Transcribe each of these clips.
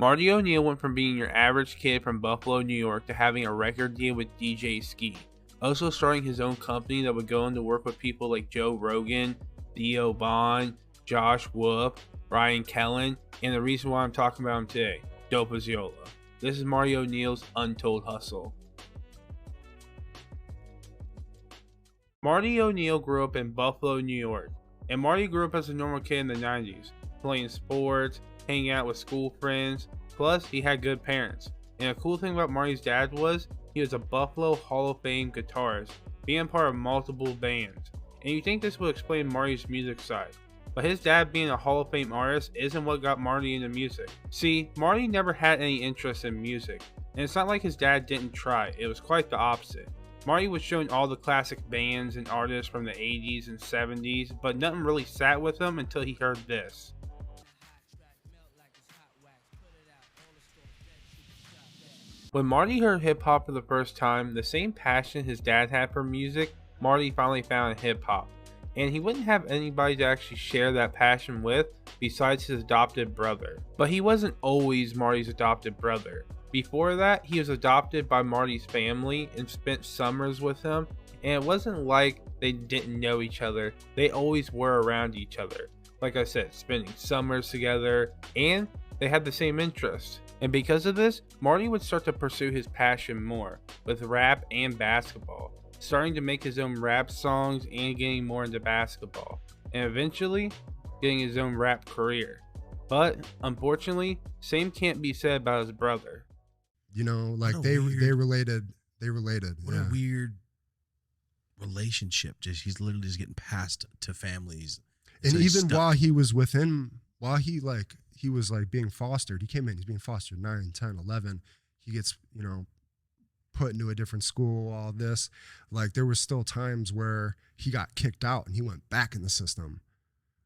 Marty O'Neill went from being your average kid from Buffalo, New York to having a record deal with DJ Skee, also starting his own company that would go on to work with people like Joe Rogen, Theo, Josh Wolf, Ryan Kellen, and the reason why I'm talking about him today, Dope Aziola. This is Marty O'Neill's Untold Hustle. Marty O'Neill grew up in Buffalo, New York, and Marty grew up as a normal kid in the 90s, playing sports, hanging out with school friends, plus he had good parents. And a cool thing about Marty's dad was, he was a Buffalo Hall of Fame guitarist, being part of multiple bands. And you think this would explain Marty's music side, but his dad being a Hall of Fame artist isn't what got Marty into music. See, Marty never had any interest in music, and it's not like his dad didn't try, it was quite the opposite. Marty was showing all the classic bands and artists from the 80s and 70s, but nothing really sat with him until he heard this. When Marty heard hip-hop for the first time, the same passion his dad had for music, Marty finally found in hip-hop. And he wouldn't have anybody to actually share that passion with besides his adopted brother. But he wasn't always Marty's adopted brother. Before that, he was adopted by Marty's family and spent summers with him, and it wasn't like they didn't know each other, they always were around each other. Like I said, spending summers together, and they had the same interests. And because of this, Marty would start to pursue his passion more, with rap and basketball, starting to make his own rap songs and getting more into basketball, and eventually getting his own rap career. But unfortunately, same can't be said about his brother. You know, like they related. What a weird relationship. Just he's literally just getting passed to families. And so even while he was within, while he was being fostered, he came in, he's being fostered 9, 10, 11. He gets, you know, put into a different school, all this. Like there was still times where he got kicked out and he went back in the system.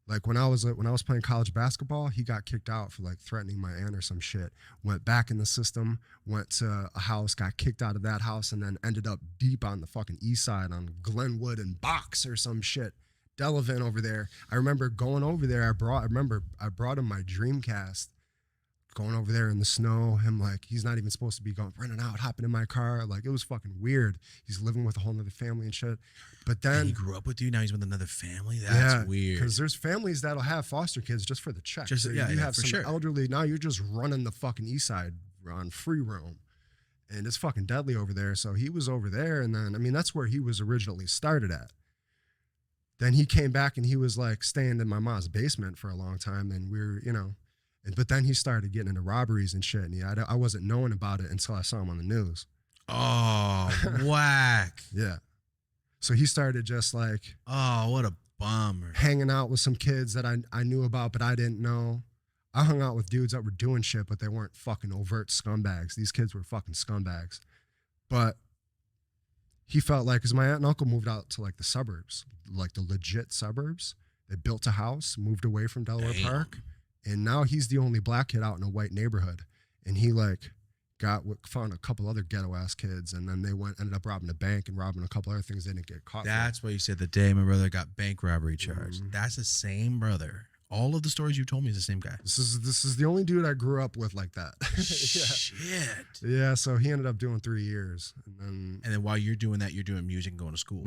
Like when I was playing college basketball, he got kicked out for like threatening my aunt or some shit. Went back in the system, went to a house, got kicked out of that house, and then ended up deep on the fucking east side on Glenwood and Box or some shit. Delavan over there. I remember going over there. I brought him my Dreamcast. Going over there in the snow, him like he's not even supposed to be running out, hopping in my car. Like it was fucking weird. He's living with a whole other family and shit. But then and he grew up with you. Now he's with another family. That's weird. Because there's families that'll have foster kids just for the check. Just, so you have some elderly. Now you're just running the fucking east side on free roam, and it's fucking deadly over there. So he was over there, and then I mean that's where he was originally started at. Then he came back and he was like staying in my mom's basement for a long time, and we were, you know. But then he started getting into robberies and shit, and I wasn't knowing about it until I saw him on the news. Oh, whack. Yeah. So he started just like... Oh, what a bummer. Hanging out with some kids that I knew about, but I didn't know. I hung out with dudes that were doing shit, but they weren't fucking overt scumbags. These kids were fucking scumbags. But he felt like, because my aunt and uncle moved out to like the suburbs, like the legit suburbs. They built a house, moved away from Delaware Park. And now he's the only black kid out in a white neighborhood. And he like found a couple other ghetto ass kids, and then they ended up robbing a bank and robbing a couple other things they didn't get caught. That's why you said the day my brother got bank robbery charged. Mm-hmm. That's the same brother. All of the stories you told me is the same guy. This is the only dude I grew up with like that. Shit. Yeah, so he ended up doing 3 years. And then while you're doing that, you're doing music and going to school.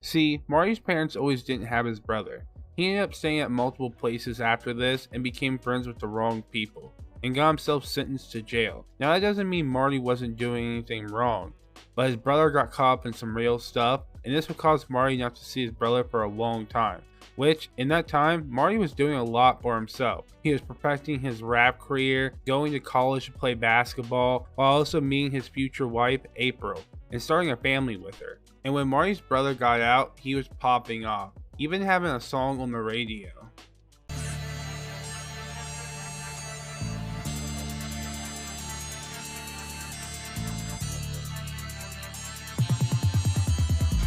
See, Marty's parents always didn't have his brother. He ended up staying at multiple places after this and became friends with the wrong people and got himself sentenced to jail. Now that doesn't mean Marty wasn't doing anything wrong, but his brother got caught up in some real stuff, and this would cause Marty not to see his brother for a long time. Which, in that time, Marty was doing a lot for himself. He was perfecting his rap career, going to college to play basketball, while also meeting his future wife, April, and starting a family with her. And when Marty's brother got out, he was popping off, even having a song on the radio.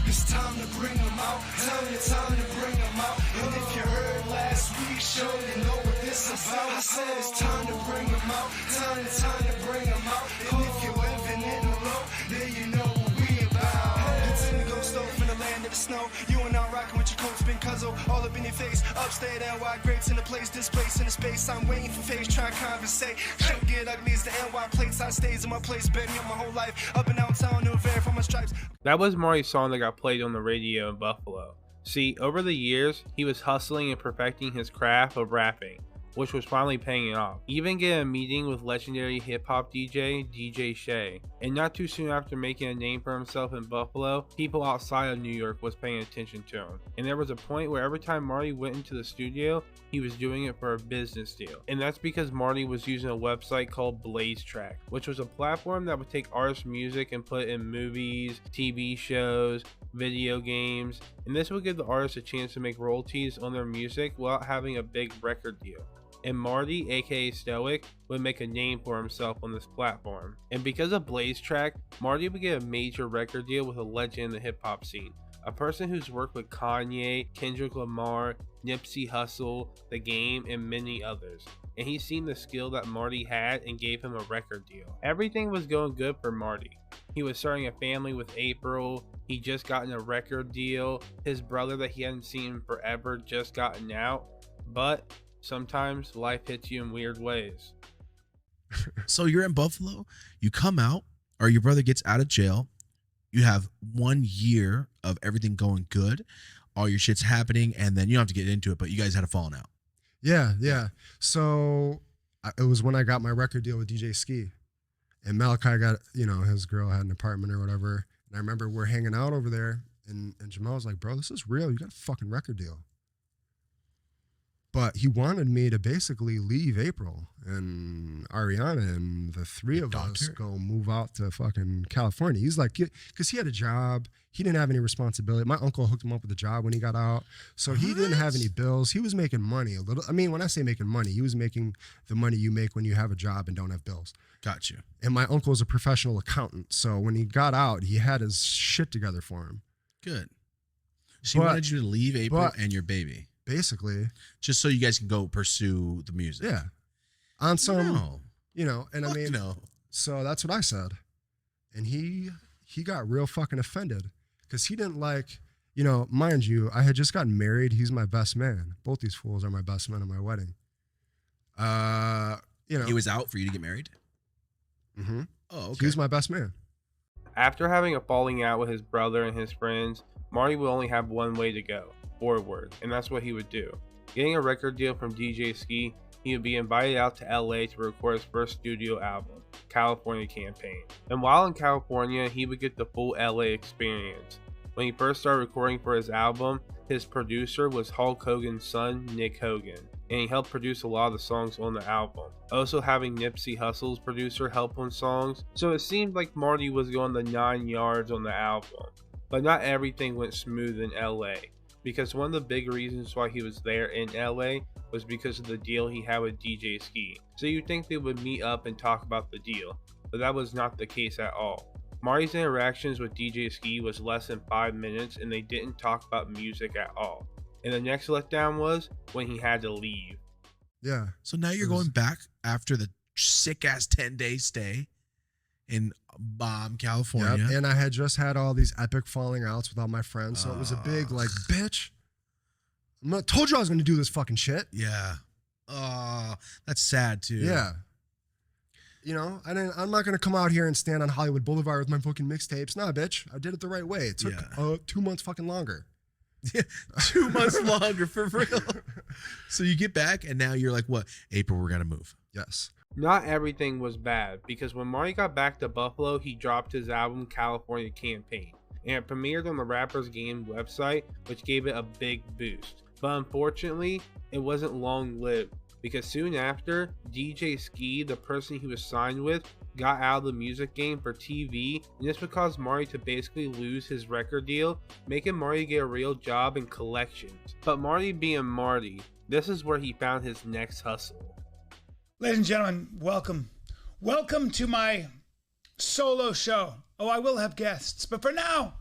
It's time to bring them out, time to bring them out. And if you heard last week, show you know what this about. I said it's time to bring them out, time to bring them out. And if you're living in the low, then you know what we about. snow. You and I rocking with your coat spin cuzzle, all up in your face. Upstate NY grapes in the place, displaced in the space. I'm waiting for face, trying to conversate. Shit get ugly as the NY plates. I stays in my place, been here my whole life. Up and downtown, no vary from my stripes. That was Marty's song that got played on the radio in Buffalo. See, over the years, he was hustling and perfecting his craft of rapping, which was finally paying off. Even getting a meeting with legendary hip-hop DJ, DJ Skee. And not too soon after making a name for himself in Buffalo, people outside of New York was paying attention to him. And there was a point where every time Marty went into the studio, he was doing it for a business deal. And that's because Marty was using a website called Blaze Track, which was a platform that would take artist music and put it in movies, TV shows, video games, and this would give the artist a chance to make royalties on their music without having a big record deal. And Marty, aka Stoic, would make a name for himself on this platform. And because of Blaze Track, Marty would get a major record deal with a legend in the hip hop scene. A person who's worked with Kanye, Kendrick Lamar, Nipsey Hussle, The Game, and many others. And he's seen the skill that Marty had and gave him a record deal. Everything was going good for Marty. He was starting a family with April, he just gotten a record deal, his brother that he hadn't seen in forever just gotten out, but sometimes life hits you in weird ways. So you're in Buffalo, you come out, or your brother gets out of jail, you have 1 year of everything going good, all your shit's happening, and then you don't have to get into it, but you guys had a falling out. Yeah. So it was when I got my record deal with DJ Skee. And Malachi got, his girl had an apartment or whatever. And I remember we're hanging out over there, and Jamal was like, bro, this is real. You got a fucking record deal. But he wanted me to basically leave April and Ariana and the three of us go move out to fucking California. He's like, because he had a job. He didn't have any responsibility. My uncle hooked him up with a job when he got out. So he didn't have any bills. He was making money a little. I mean, when I say making money, he was making the money you make when you have a job and don't have bills. Got you. And my uncle is a professional accountant. So when he got out, he had his shit together for him. Good. She wanted you to leave April and your baby. Basically. Just so you guys can go pursue the music. Yeah. On some, and I mean, no. So that's what I said. And he got real fucking offended because he didn't like, mind you, I had just gotten married. He's my best man. Both these fools are my best men at my wedding. He was out for you to get married? Mm-hmm. Oh, okay. He was my best man. After having a falling out with his brother and his friends, Marty would only have one way to go, forward, and that's what he would do. Getting a record deal from DJ Skee, he would be invited out to LA to record his first studio album, California Campaign. And while in California, he would get the full LA experience. When he first started recording for his album, his producer was Hulk Hogan's son, Nick Hogan, and he helped produce a lot of the songs on the album. Also having Nipsey Hussle's producer help on songs, so it seemed like Marty was going the 9 yards on the album. But not everything went smooth in LA, because one of the big reasons why he was there in LA was because of the deal he had with DJ Skee. So you'd think they would meet up and talk about the deal, but that was not the case at all. Marty's interactions with DJ Skee was less than 5 minutes and they didn't talk about music at all. And the next letdown was when he had to leave. Yeah. So now you're going back after the sick ass 10-day stay in Bomb, California. Yep. And I had just had all these epic falling outs with all my friends. So it was a big bitch. I told you I was going to do this fucking shit. Yeah. Oh, that's sad too. Yeah. I'm not going to come out here and stand on Hollywood Boulevard with my fucking mixtapes. Nah, bitch. I did it the right way. It took 2 months fucking longer. Yeah, 2 months longer for real. So you get back and now you're like, what? April, we're going to move. Yes. Not everything was bad, because when Marty got back to Buffalo, he dropped his album California Campaign, and it premiered on the Rappers Game website, which gave it a big boost. But unfortunately, it wasn't long-lived, because soon after, DJ Skee, the person he was signed with, got out of the music game for TV, and this would cause Marty to basically lose his record deal, making Marty get a real job in collections. But Marty being Marty, this is where he found his next hustle. Ladies and gentlemen, welcome. Welcome to my solo show. Oh, I will have guests, but for now,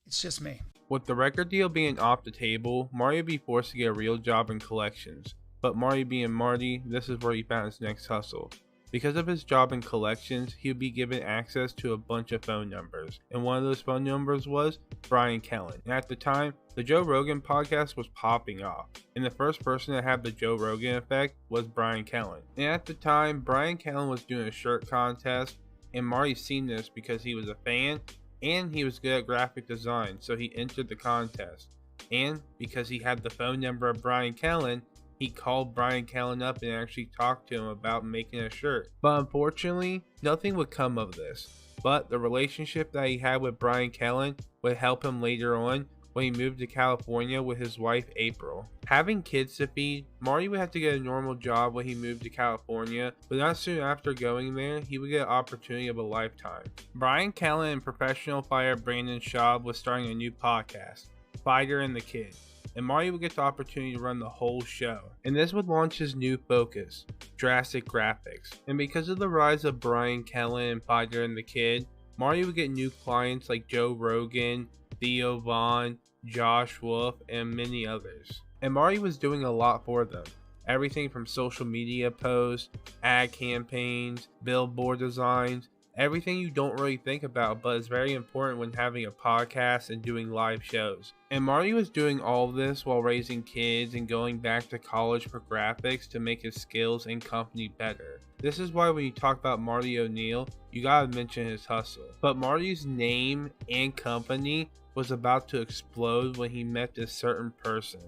it's just me. With the record deal being off the table, Marty would be forced to get a real job in collections. But Marty being Marty, this is where he found his next hustle. Because of his job in collections, he would be given access to a bunch of phone numbers, and one of those phone numbers was Brian Callen. And at the time, the Joe Rogan podcast was popping off, and the first person to have the Joe Rogan effect was Brian Callen. And at the time, Brian Callen was doing a shirt contest, and Marty seen this because he was a fan, and he was good at graphic design, so he entered the contest. And because he had the phone number of Brian Callen, he called Brian Callen up and actually talked to him about making a shirt. But unfortunately, nothing would come of this. But the relationship that he had with Brian Callen would help him later on when he moved to California with his wife April. Having kids to feed, Marty would have to get a normal job when he moved to California, but not soon after going there, he would get an opportunity of a lifetime. Brian Callen and professional fighter Brandon Schaub was starting a new podcast, Fighter and the Kid, and Marty would get the opportunity to run the whole show. And this would launch his new focus, drastic graphics. And because of the rise of Brian Callen and Fighter and the Kid, Marty would get new clients like Joe Rogen, Theo, Josh Wolf, and many others. And Marty was doing a lot for them. Everything from social media posts, ad campaigns, billboard designs, everything you don't really think about, but is very important when having a podcast and doing live shows. And Marty was doing all of this while raising kids and going back to college for graphics to make his skills and company better. This is why when you talk about Marty O'Neill, you gotta mention his hustle. But Marty's name and company was about to explode when he met this certain person.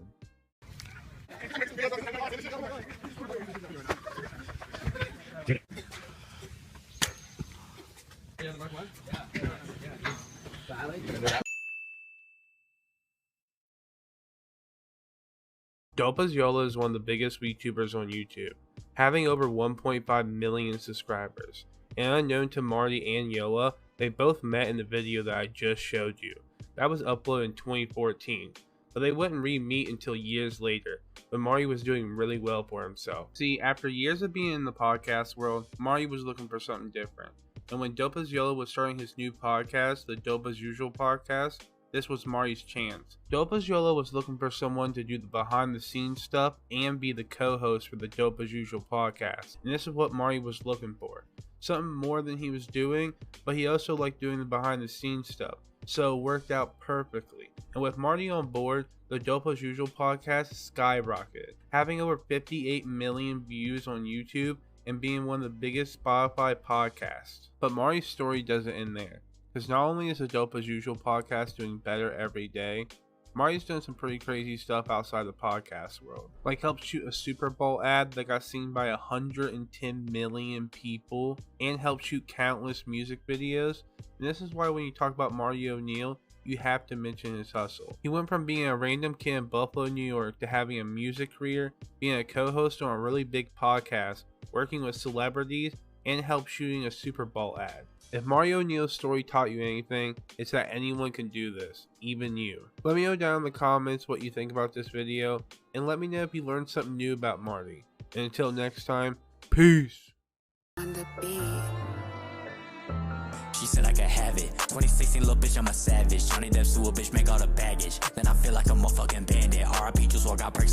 Dope as Yola is one of the biggest YouTubers on YouTube, having over 1.5 million subscribers. And unknown to Marty and Yola, they both met in the video that I just showed you. That was uploaded in 2014, but they wouldn't re-meet until years later, when Marty was doing really well for himself. See, after years of being in the podcast world, Marty was looking for something different. And when Dope as Yola was starting his new podcast, the Dope as Usual podcast, this was Marty's chance. Dope as Yola was looking for someone to do the behind the scenes stuff and be the co-host for the Dope as Usual podcast. And this is what Marty was looking for. Something more than he was doing, but he also liked doing the behind the scenes stuff. So it worked out perfectly. And with Marty on board, the Dope as Usual podcast skyrocketed, having over 58 million views on YouTube and being one of the biggest Spotify podcasts. But Marty's story doesn't end there, because not only is the Dope as Usual podcast doing better every day, Marty's done some pretty crazy stuff outside the podcast world. Like helped shoot a Super Bowl ad that got seen by 110 million people, and helped shoot countless music videos. And this is why when you talk about Marty O'Neill, you have to mention his hustle. He went from being a random kid in Buffalo, New York to having a music career, being a co-host on a really big podcast, working with celebrities, and helped shooting a Super Bowl ad. If Marty O'Neill's story taught you anything, it's that anyone can do this, even you. Let me know down in the comments what you think about this video, and let me know if you learned something new about Marty. And until next time, peace! She said I could have it. 2016 little bitch, I'm a savage. Johnny Depp sue a bitch, make all the baggage. Then I feel like a motherfucking bandit. RIP, just walk out perks.